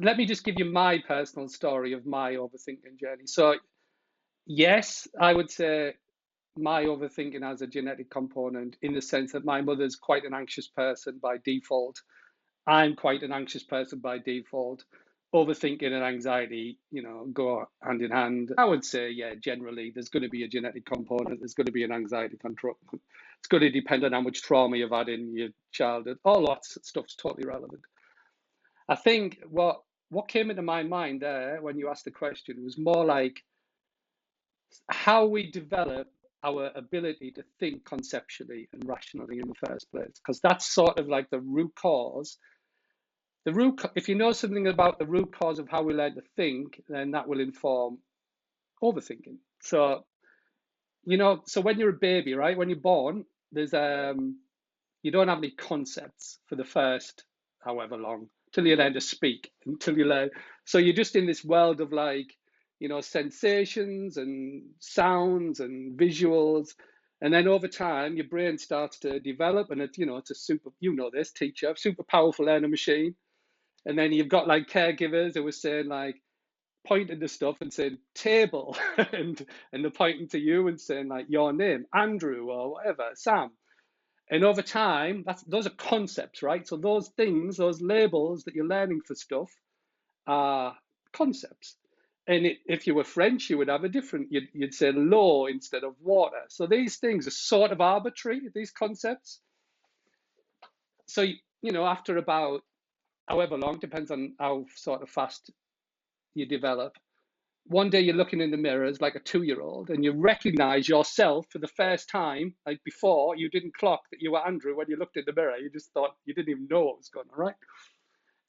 let me just give you my personal story of my overthinking journey. So, yes, I would say my overthinking has a genetic component in the sense that my mother's quite an anxious person by default. I'm quite an anxious person by default. Overthinking and anxiety, go hand in hand. I would say, yeah, generally, there's going to be a genetic component. There's going to be an anxiety control. It's going to depend on how much trauma you've had in your childhood. All that stuff's totally relevant. I think what came into my mind there when you asked the question was more like how we develop our ability to think conceptually and rationally in the first place, because that's sort of like the root cause. If you know something about the root cause of how we learn to think, then that will inform overthinking. So, so when you're a baby, right? When you're born, there's you don't have any concepts for the first however long till you learn to speak, until you learn. So you're just in this world of like, sensations and sounds and visuals. And then over time, your brain starts to develop, and it's a super, this teacher, super powerful learning machine. And then you've got like caregivers who were saying like, pointing to stuff and saying table, and they're pointing to you and saying like your name, Andrew or whatever, Sam. And over time, those are concepts, right? So those things, those labels that you're learning for stuff are concepts. And if you were French, you would have a different, you'd say law instead of water. So these things are sort of arbitrary, these concepts. So, after about however long, depends on how sort of fast you develop. One day you're looking in the mirrors like a 2-year-old and you recognize yourself for the first time. Like before, you didn't clock that you were Andrew when you looked in the mirror. You just thought, you didn't even know what was going on, right?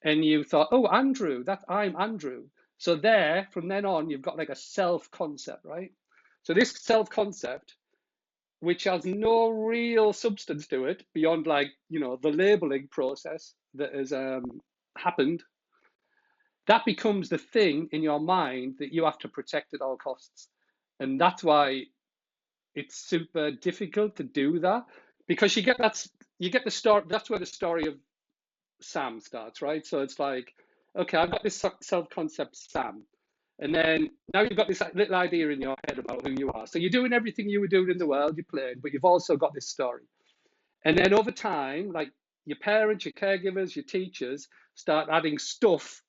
And you thought, oh, Andrew, I'm Andrew. So from then on, you've got like a self concept, right? So this self concept, which has no real substance to it beyond like, the labeling process that has happened, that becomes the thing in your mind that you have to protect at all costs. And that's why it's super difficult to do that, because you get the story. That's where the story of Sam starts, right? So it's like, okay, I've got this self-concept Sam, and then now you've got this little idea in your head about who you are. So you're doing everything you were doing in the world, you're playing, but you've also got this story. And then over time, like your parents, your caregivers, your teachers start adding stuff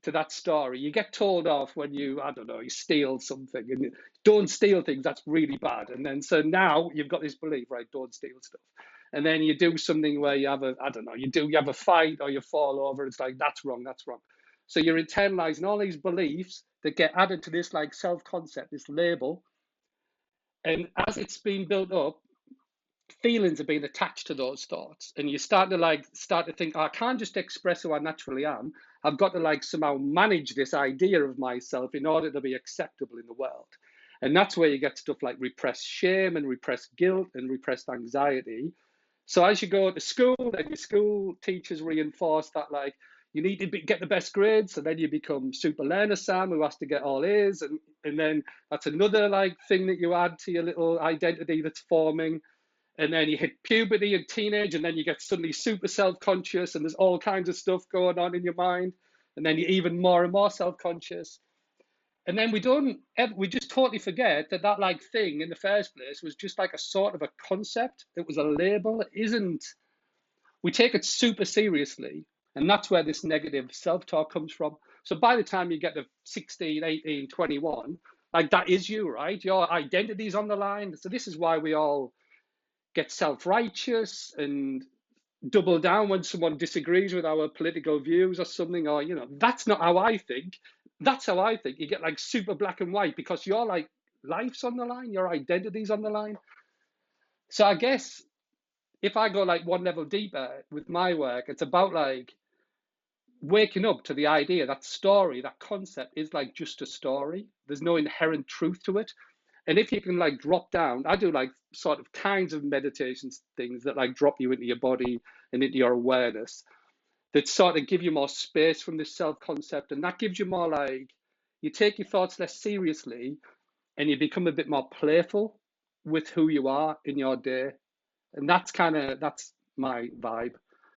to that story. You get told off when I don't know, you steal something, and don't steal things, that's really bad. And then so now you've got this belief, right? Don't steal stuff. And then you do something where you have I don't know, you have a fight or you fall over. It's like, that's wrong, that's wrong. So you're internalizing all these beliefs that get added to this like self-concept, this label. And as it's been built up, feelings are being attached to those thoughts, and you start to think, oh, I can't just express who I naturally am. I've got to like somehow manage this idea of myself in order to be acceptable in the world. And that's where you get stuff like repressed shame and repressed guilt and repressed anxiety. So as you go to school, then your school teachers reinforce that like you need to get the best grades, so then you become super learner Sam, who has to get all A's, and then that's another like thing that you add to your little identity that's forming. And then you hit puberty and teenage, and then you get suddenly super self-conscious, and there's all kinds of stuff going on in your mind, and then you're even more and more self-conscious. And then we just totally forget that like thing in the first place was just like a sort of a concept. It was a label. It isn't. We take it super seriously, and that's where this negative self-talk comes from. So by the time you get to 16, 18, 21, like that is you, right? Your identity's on the line. So this is why we all get self-righteous and double down when someone disagrees with our political views or something, or that's not how I think, that's how I think. You get like super black and white because you're like, life's on the line, your identity's on the line. So I guess if I go like one level deeper with my work, it's about like waking up to the idea that story, that concept is like just a story. There's no inherent truth to it. And if you can like drop down, I do like sort of kinds of meditations things that like drop you into your body and into your awareness, that sort of give you more space from this self-concept. And that gives you more like, you take your thoughts less seriously and you become a bit more playful with who you are in your day. And that's my vibe.